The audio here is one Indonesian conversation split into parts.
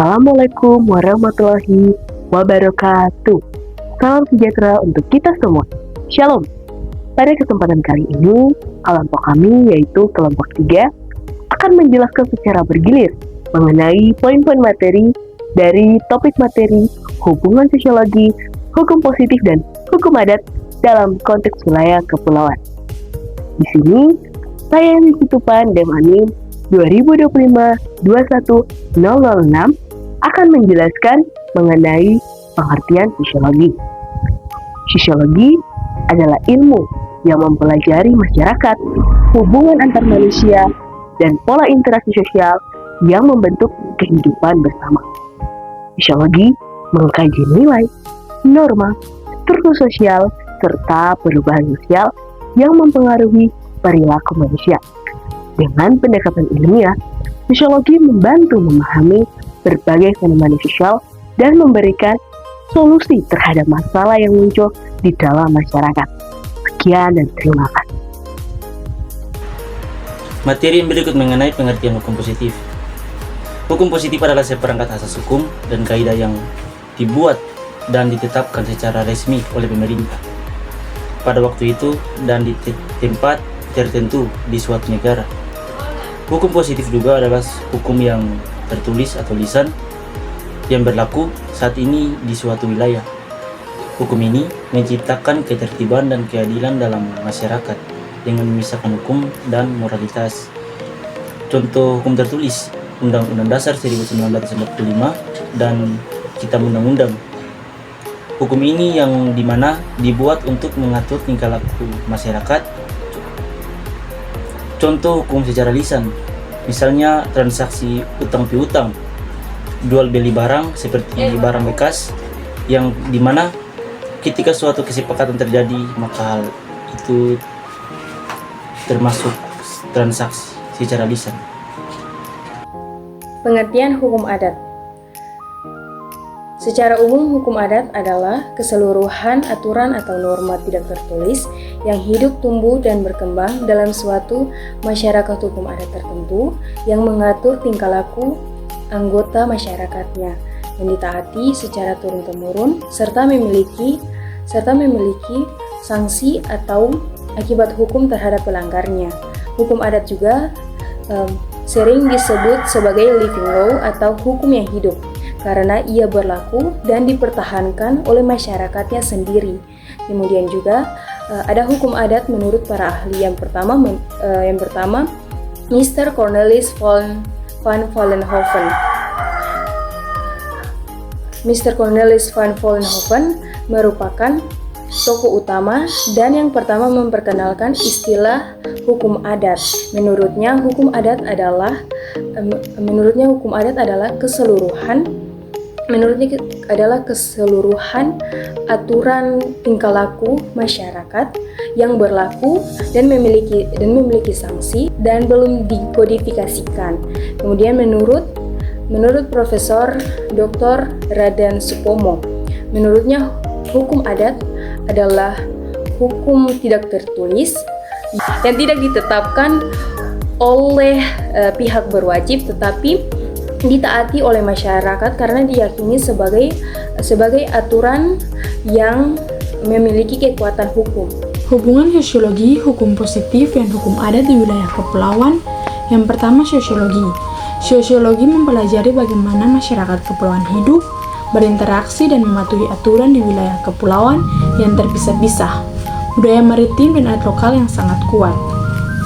Assalamualaikum warahmatullahi wabarakatuh. Salam sejahtera untuk kita semua. Shalom. Pada kesempatan kali ini, kelompok kami yaitu kelompok 3 akan menjelaskan secara bergilir mengenai poin-poin materi dari topik materi hubungan sosiologi, hukum positif dan hukum adat dalam konteks wilayah kepulauan. Di sini, saya Yesi Tupan Dem Anim 2025-21006 akan menjelaskan mengenai pengertian sosiologi. Sosiologi adalah ilmu yang mempelajari masyarakat, hubungan antar manusia, dan pola interaksi sosial yang membentuk kehidupan bersama. Sosiologi mengkaji nilai, norma, struktur sosial, serta perubahan sosial yang mempengaruhi perilaku manusia. Dengan pendekatan ilmiah, sosiologi membantu memahami berbagai fenomena sosial dan memberikan solusi terhadap masalah yang muncul di dalam masyarakat. Sekian dan terima kasih. Materi yang berikut mengenai pengertian hukum positif. Hukum positif adalah seperangkat asas hukum dan kaidah yang dibuat dan ditetapkan secara resmi oleh pemerintah pada waktu itu dan di tempat tertentu di suatu negara. Hukum positif juga adalah hukum yang tertulis atau lisan yang berlaku saat ini di suatu wilayah. Hukum ini menciptakan ketertiban dan keadilan dalam masyarakat dengan memisahkan hukum dan moralitas. Contoh hukum tertulis, Undang-Undang Dasar 1945 dan Kitab Undang-Undang. Hukum ini yang dimana dibuat untuk mengatur tingkah laku masyarakat. Contoh hukum secara lisan, misalnya transaksi utang piutang, jual beli barang seperti barang bekas, yang dimana ketika suatu kesepakatan terjadi maka hal itu termasuk transaksi secara lisan. Pengertian hukum adat. Secara umum, hukum adat adalah keseluruhan aturan atau norma tidak tertulis yang hidup, tumbuh, dan berkembang dalam suatu masyarakat hukum adat tertentu yang mengatur tingkah laku anggota masyarakatnya yang ditaati secara turun-temurun serta memiliki sanksi atau akibat hukum terhadap pelanggarnya. Hukum adat juga sering disebut sebagai living law atau hukum yang hidup karena ia berlaku dan dipertahankan oleh masyarakatnya sendiri. Kemudian juga ada hukum adat menurut para ahli. Yang pertama Mr. Cornelis van Vollenhoven. Mr. Cornelis van Vollenhoven merupakan tokoh utama dan yang pertama memperkenalkan istilah hukum adat. Menurutnya hukum adat adalah keseluruhan aturan tingkah laku masyarakat yang berlaku dan memiliki sanksi dan belum dikodifikasikan. Kemudian menurut Profesor Dr. Raden Supomo, menurutnya hukum adat adalah hukum tidak tertulis yang tidak ditetapkan oleh pihak berwajib tetapi ditaati oleh masyarakat karena diyakini sebagai aturan yang memiliki kekuatan hukum. Hubungan sosiologi, hukum positif, dan hukum adat di wilayah kepulauan. Yang pertama, sosiologi. Sosiologi mempelajari bagaimana masyarakat kepulauan hidup, berinteraksi, dan mematuhi aturan di wilayah kepulauan yang terpisah-pisah, budaya maritim dan adat lokal yang sangat kuat.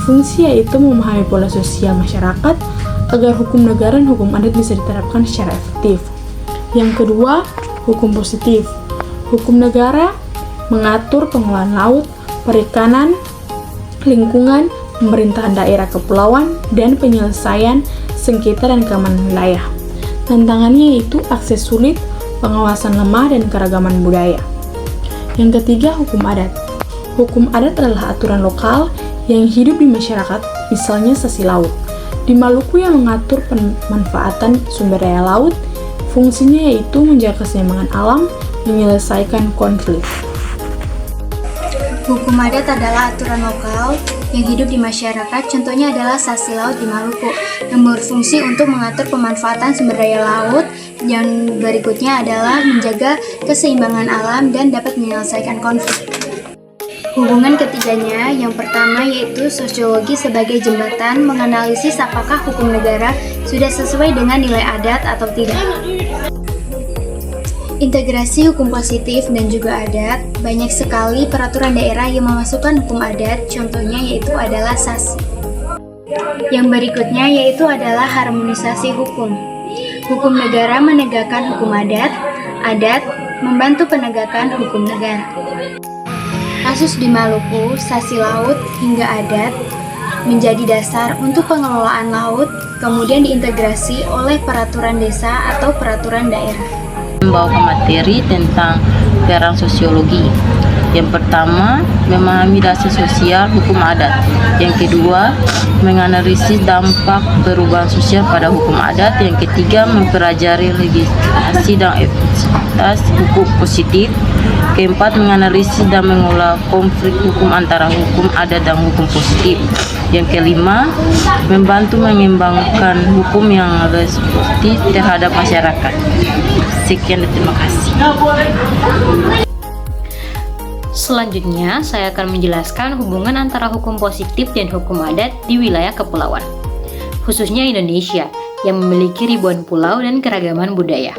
Fungsi yaitu memahami pola sosial masyarakat agar hukum negara dan hukum adat bisa diterapkan secara efektif. Yang kedua, hukum positif. Hukum negara mengatur pengelolaan laut, perikanan, lingkungan, pemerintahan daerah kepulauan, dan penyelesaian sengketa dan keamanan wilayah. Tantangannya yaitu akses sulit, pengawasan lemah, dan keragaman budaya. Yang ketiga, hukum adat. Hukum adat adalah aturan lokal yang hidup di masyarakat, misalnya sasi laut. Di Maluku yang mengatur pemanfaatan sumber daya laut, fungsinya yaitu menjaga keseimbangan alam, menyelesaikan konflik. Hukum adat adalah aturan lokal yang hidup di masyarakat, contohnya adalah sasi laut di Maluku, yang berfungsi untuk mengatur pemanfaatan sumber daya laut Yang berikutnya adalah menjaga keseimbangan alam dan dapat menyelesaikan konflik. Hubungan ketiganya, yang pertama yaitu sosiologi sebagai jembatan menganalisis apakah hukum negara sudah sesuai dengan nilai adat atau tidak. Integrasi hukum positif dan juga adat, banyak sekali peraturan daerah yang memasukkan hukum adat, contohnya yaitu adalah SASI. Yang berikutnya yaitu adalah harmonisasi hukum. Hukum negara menegakkan hukum adat, adat membantu penegakan hukum negara. Kasus di Maluku, SASI laut hingga adat menjadi dasar untuk pengelolaan laut, kemudian diintegrasi oleh peraturan desa atau peraturan daerah. Membawakan materi tentang peran sosiologi. Yang pertama, memahami dasar sosial hukum adat. Yang kedua, menganalisis dampak perubahan sosial pada hukum adat. Yang ketiga, mempelajari legislasi dan efektivitas hukum positif. Keempat, menganalisis dan mengolah konflik hukum antara hukum adat dan hukum positif. Yang kelima, membantu mengembangkan hukum yang responsif terhadap masyarakat. Sekian dan terima kasih. Selanjutnya, saya akan menjelaskan hubungan antara hukum positif dan hukum adat di wilayah kepulauan, khususnya Indonesia yang memiliki ribuan pulau dan keragaman budaya.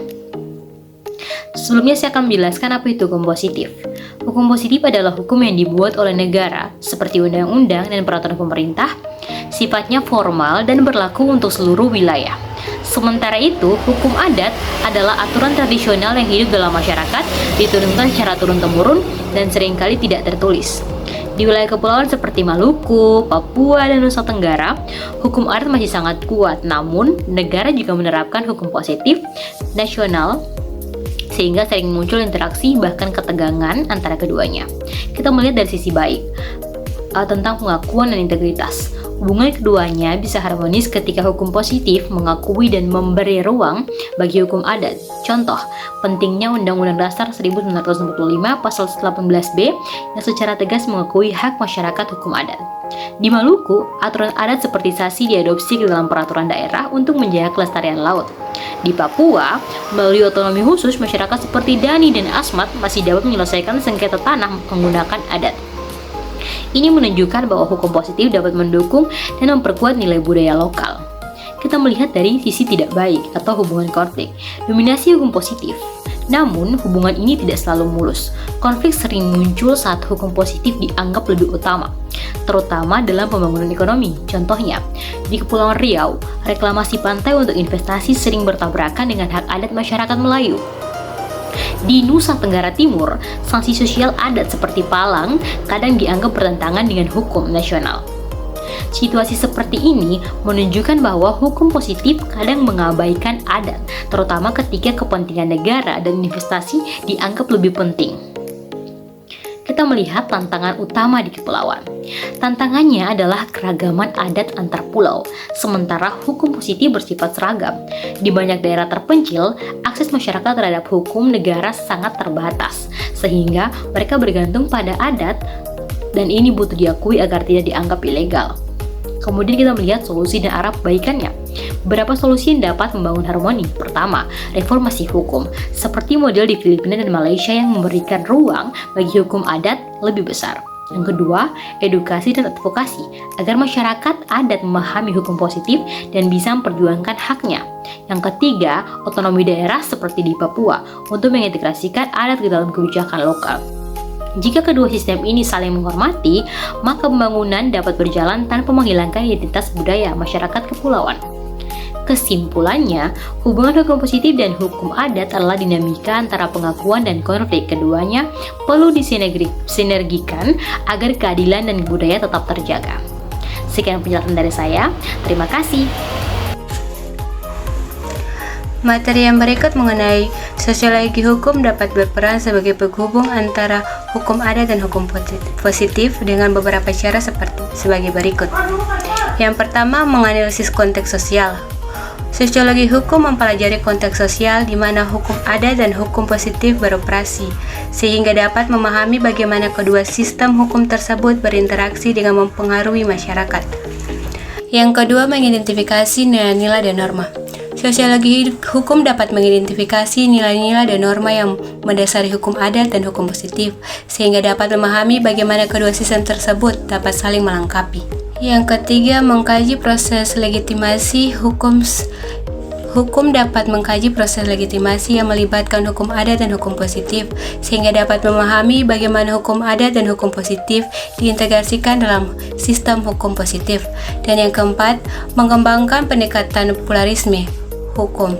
Sebelumnya saya akan menjelaskan apa itu hukum positif. Hukum positif adalah hukum yang dibuat oleh negara, seperti undang-undang dan peraturan pemerintah, sifatnya formal dan berlaku untuk seluruh wilayah. Sementara itu, hukum adat adalah aturan tradisional yang hidup dalam masyarakat, diturunkan secara turun-temurun dan seringkali tidak tertulis. Di wilayah kepulauan seperti Maluku, Papua, dan Nusa Tenggara, hukum adat masih sangat kuat, namun negara juga menerapkan hukum positif nasional sehingga sering muncul interaksi bahkan ketegangan antara keduanya. Kita melihat dari sisi baik tentang pengakuan dan integritas. Hubungan keduanya bisa harmonis ketika hukum positif mengakui dan memberi ruang bagi hukum adat. Contoh, pentingnya Undang-Undang Dasar 1945 pasal 18B yang secara tegas mengakui hak masyarakat hukum adat. Di Maluku, aturan adat seperti SASI diadopsi ke dalam peraturan daerah untuk menjaga kelestarian laut. Di Papua, melalui otonomi khusus, masyarakat seperti Dani dan Asmat masih dapat menyelesaikan sengketa tanah menggunakan adat. Ini menunjukkan bahwa hukum positif dapat mendukung dan memperkuat nilai budaya lokal. Kita melihat dari sisi tidak baik atau hubungan konflik, dominasi hukum positif. Namun, hubungan ini tidak selalu mulus. Konflik sering muncul saat hukum positif dianggap lebih utama, terutama dalam pembangunan ekonomi. Contohnya, di Kepulauan Riau, reklamasi pantai untuk investasi sering bertabrakan dengan hak adat masyarakat Melayu. Di Nusa Tenggara Timur, sanksi sosial adat seperti palang kadang dianggap bertentangan dengan hukum nasional. Situasi seperti ini menunjukkan bahwa hukum positif kadang mengabaikan adat, terutama ketika kepentingan negara dan investasi dianggap lebih penting. Kita melihat tantangan utama di kepulauan. Tantangannya adalah keragaman adat antar pulau, sementara hukum positif bersifat seragam. Di banyak daerah terpencil, akses masyarakat terhadap hukum negara sangat terbatas, sehingga mereka bergantung pada adat, dan ini butuh diakui agar tidak dianggap ilegal. Kemudian kita melihat solusi dan arah perbaikannya. Beberapa solusi yang dapat membangun harmoni. Pertama, reformasi hukum, seperti model di Filipina dan Malaysia yang memberikan ruang bagi hukum adat lebih besar. Yang kedua, edukasi dan advokasi, agar masyarakat adat memahami hukum positif dan bisa memperjuangkan haknya. Yang ketiga, otonomi daerah seperti di Papua, untuk mengintegrasikan adat ke dalam kebijakan lokal. Jika kedua sistem ini saling menghormati, maka pembangunan dapat berjalan tanpa menghilangkan identitas budaya masyarakat kepulauan. Kesimpulannya, hubungan hukum positif dan hukum adat adalah dinamika antara pengakuan dan konflik. Keduanya perlu disinergikan agar keadilan dan budaya tetap terjaga. Sekian penjelasan dari saya. Terima kasih. Materi yang berikut mengenai sosiologi hukum dapat berperan sebagai penghubung antara hukum adat dan hukum positif dengan beberapa cara sebagai berikut. Yang pertama, menganalisis konteks sosial. Sosiologi hukum mempelajari konteks sosial di mana hukum adat dan hukum positif beroperasi, sehingga dapat memahami bagaimana kedua sistem hukum tersebut berinteraksi dengan mempengaruhi masyarakat. Yang kedua, mengidentifikasi nilai-nilai dan norma. Sosiologi hukum dapat mengidentifikasi nilai-nilai dan norma yang mendasari hukum adat dan hukum positif, sehingga dapat memahami bagaimana kedua sistem tersebut dapat saling melengkapi. Yang ketiga, mengkaji proses legitimasi hukum. Hukum dapat mengkaji proses legitimasi yang melibatkan hukum adat dan hukum positif, sehingga dapat memahami bagaimana hukum adat dan hukum positif diintegrasikan dalam sistem hukum positif. Dan yang keempat, mengembangkan pendekatan pluralisme hukum.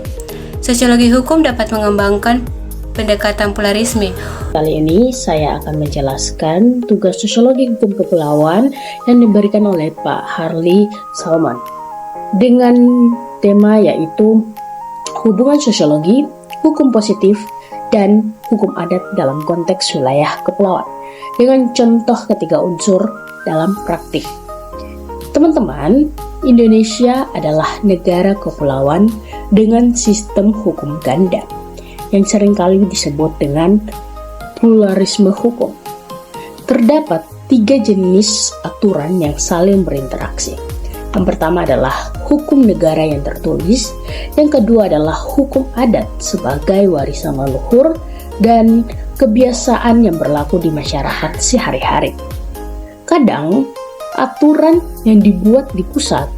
Sosiologi hukum dapat mengembangkan pendekatan pluralisme. Kali ini saya akan menjelaskan tugas sosiologi hukum kepulauan yang diberikan oleh Pak Harley Salman dengan tema yaitu hubungan sosiologi, hukum positif, dan hukum adat dalam konteks wilayah kepulauan dengan contoh ketiga unsur dalam praktik. Teman-teman, Indonesia adalah negara kepulauan dengan sistem hukum ganda yang seringkali disebut dengan pluralisme hukum. Terdapat 3 jenis aturan yang saling berinteraksi. Yang pertama adalah hukum negara yang tertulis, yang kedua adalah hukum adat sebagai warisan leluhur dan kebiasaan yang berlaku di masyarakat sehari-hari. Kadang, aturan yang dibuat di pusat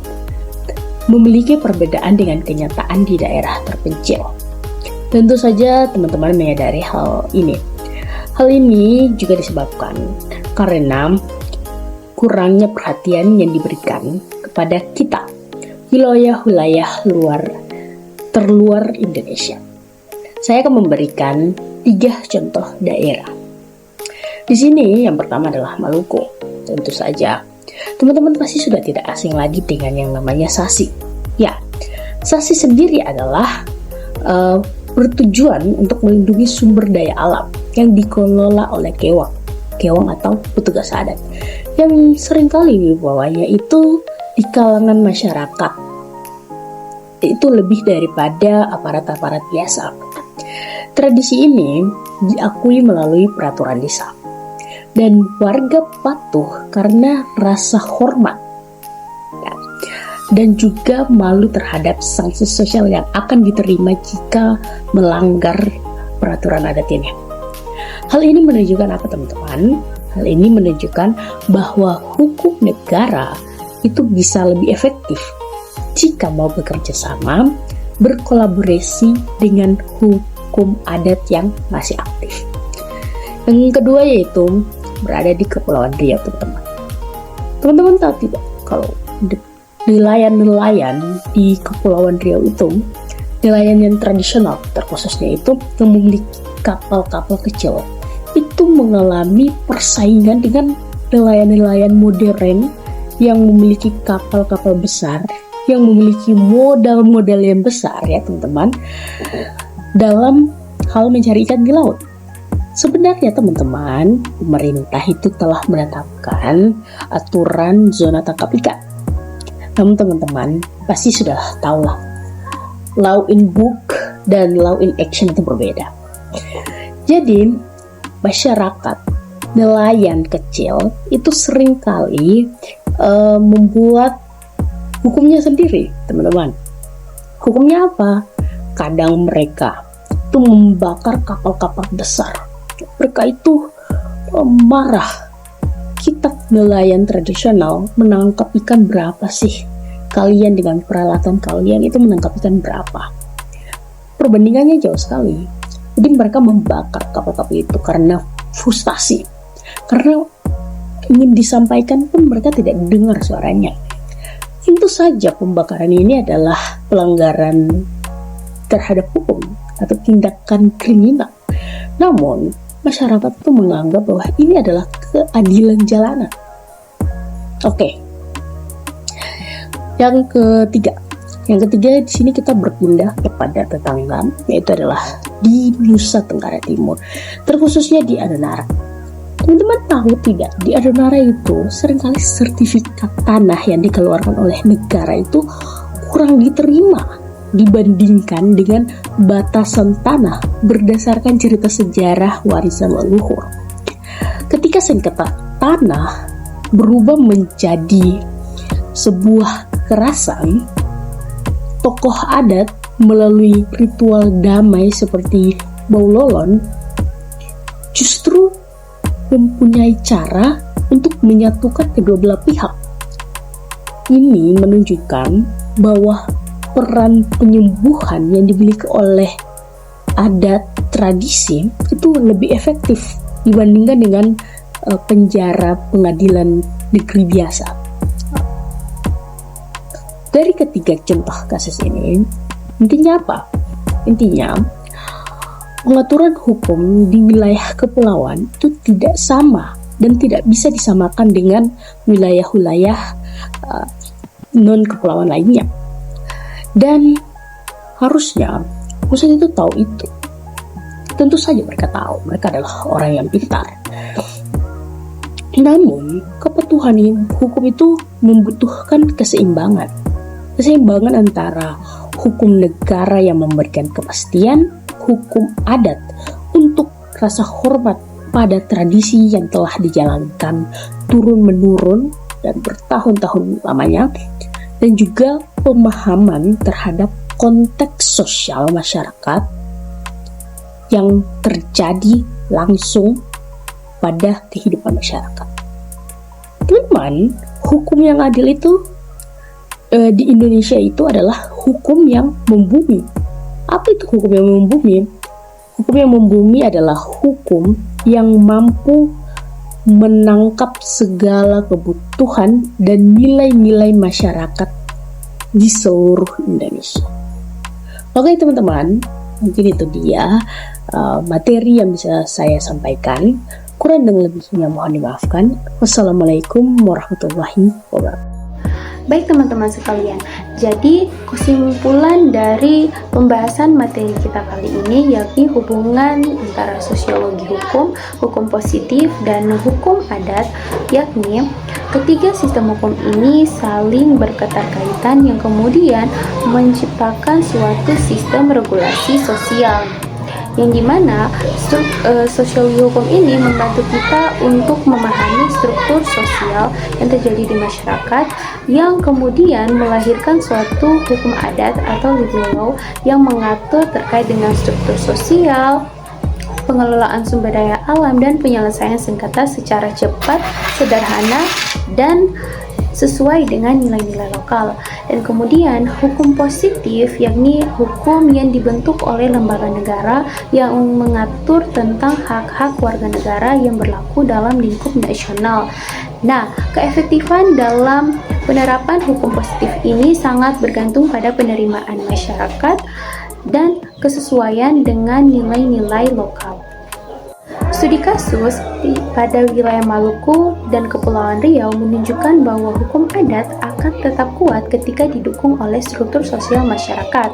memiliki perbedaan dengan kenyataan di daerah terpencil. Tentu saja teman-teman menyadari hal ini. Hal ini juga disebabkan karena kurangnya perhatian yang diberikan kepada kita, wilayah-wilayah terluar Indonesia. Saya akan memberikan 3 contoh daerah. Di sini yang pertama adalah Maluku. Tentu saja, teman-teman pasti sudah tidak asing lagi dengan yang namanya SASI. Ya, SASI sendiri adalah bertujuan untuk melindungi sumber daya alam yang dikelola oleh Kewang atau petugas adat, yang seringkali wibawanya itu di kalangan masyarakat itu lebih daripada aparat-aparat biasa. Tradisi ini diakui melalui peraturan desa, dan warga patuh karena rasa hormat dan juga malu terhadap sanksi sosial yang akan diterima jika melanggar peraturan adat ini. Hal ini menunjukkan apa, teman-teman? Hal ini menunjukkan bahwa hukum negara itu bisa lebih efektif jika mau bekerja sama, berkolaborasi dengan hukum adat yang masih aktif. Yang kedua yaitu berada di Kepulauan Riau, teman-teman. Teman-teman tahu tidak kalau nelayan-nelayan di Kepulauan Riau itu, nelayan yang tradisional terkhususnya itu yang memiliki kapal-kapal kecil, itu mengalami persaingan dengan nelayan-nelayan modern yang memiliki kapal-kapal besar, yang memiliki modal-modal yang besar ya teman-teman, dalam hal mencari ikan di laut. Sebenarnya teman-teman, pemerintah itu telah menetapkan aturan zona tangkap ikan. Namun teman-teman pasti sudah tahu lah, law in book dan law in action itu berbeda. Jadi masyarakat nelayan kecil itu seringkali membuat hukumnya sendiri, teman-teman. Hukumnya apa? Kadang mereka itu membakar kapal-kapal besar. Mereka itu marah. Kita nelayan tradisional menangkap ikan berapa sih? Kalian dengan peralatan kalian itu menangkap ikan berapa? Perbandingannya jauh sekali. Jadi mereka membakar kapal-kapal itu karena frustasi. Karena ingin disampaikan pun mereka tidak dengar suaranya. Tentu saja pembakaran ini adalah pelanggaran terhadap hukum atau tindakan kriminal. Namun masyarakat itu menganggap bahwa ini adalah keadilan jalanan. Oke. Yang ketiga di sini kita berpindah kepada tetangga, yaitu adalah di Nusa Tenggara Timur, terkhususnya di Adonara. Teman-teman tahu tidak, di Adonara itu seringkali sertifikat tanah yang dikeluarkan oleh negara itu kurang diterima dibandingkan dengan batasan tanah berdasarkan cerita sejarah warisan leluhur. Ketika sengketa tanah berubah menjadi sebuah kekerasan, tokoh adat melalui ritual damai seperti Baulolon justru mempunyai cara untuk menyatukan kedua belah pihak. Ini menunjukkan bahwa peran penyembuhan yang dimiliki oleh adat tradisi itu lebih efektif dibandingkan dengan penjara pengadilan negeri biasa. Dari ketiga contoh kasus ini, intinya apa? Intinya, pengaturan hukum di wilayah kepulauan itu tidak sama dan tidak bisa disamakan dengan wilayah-wilayah non-kepulauan lainnya. Dan harusnya pusat itu tahu itu. Tentu saja mereka tahu, mereka adalah orang yang pintar. Namun, kepatuhan hukum itu membutuhkan keseimbangan. Keseimbangan antara hukum negara yang memberikan kepastian, hukum adat untuk rasa hormat pada tradisi yang telah dijalankan turun-menurun dan bertahun-tahun lamanya, dan juga pemahaman terhadap konteks sosial masyarakat yang terjadi langsung pada kehidupan masyarakat. Teman, hukum yang adil itu di Indonesia itu adalah hukum yang membumi. Apa itu hukum yang membumi? Hukum yang membumi adalah hukum yang mampu menangkap segala kebutuhan dan nilai-nilai masyarakat di seluruh Indonesia. Oke teman-teman, mungkin itu dia materi yang bisa saya sampaikan. Kurang dan lebihnya mohon dimaafkan. Wassalamualaikum warahmatullahi wabarakatuh. Baik teman-teman sekalian, jadi kesimpulan dari pembahasan materi kita kali ini yakni hubungan antara sosiologi hukum, hukum positif, dan hukum adat, yakni ketiga sistem hukum ini saling berketerkaitan yang kemudian menciptakan suatu sistem regulasi sosial, yang dimana sosiologi hukum ini membantu kita untuk memahami struktur sosial yang terjadi di masyarakat, yang kemudian melahirkan suatu hukum adat atau living law yang mengatur terkait dengan struktur sosial, pengelolaan sumber daya alam, dan penyelesaian sengketa secara cepat, sederhana, dan sesuai dengan nilai-nilai lokal. Dan kemudian hukum positif yakni hukum yang dibentuk oleh lembaga negara yang mengatur tentang hak-hak warga negara yang berlaku dalam lingkup nasional. Nah, keefektifan dalam penerapan hukum positif ini sangat bergantung pada penerimaan masyarakat dan kesesuaian dengan nilai-nilai lokal. Studi kasus pada wilayah Maluku dan Kepulauan Riau menunjukkan bahwa hukum adat akan tetap kuat ketika didukung oleh struktur sosial masyarakat.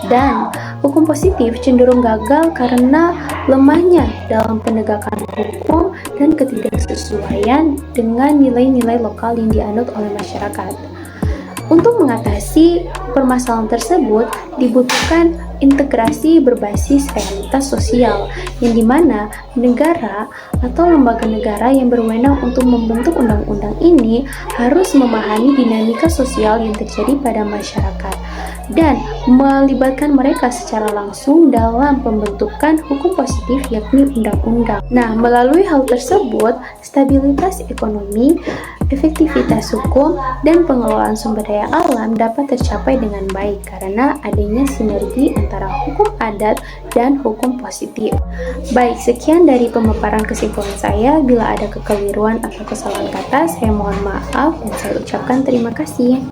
Dan hukum positif cenderung gagal karena lemahnya dalam penegakan hukum dan ketidaksesuaian dengan nilai-nilai lokal yang dianut oleh masyarakat. Untuk mengatasi permasalahan tersebut, dibutuhkan integrasi berbasis realitas sosial, yang dimana negara atau lembaga negara yang berwenang untuk membentuk undang-undang ini harus memahami dinamika sosial yang terjadi pada masyarakat dan melibatkan mereka secara langsung dalam pembentukan hukum positif yakni undang-undang. Nah, melalui hal tersebut, stabilitas ekonomi, efektivitas hukum, dan pengelolaan sumber daya alam dapat tercapai dengan baik karena adanya sinergi antara hukum adat dan hukum positif. Baik, sekian dari pemaparan kesimpulan saya. Bila ada kekeliruan atau kesalahan kata, saya mohon maaf dan saya ucapkan terima kasih.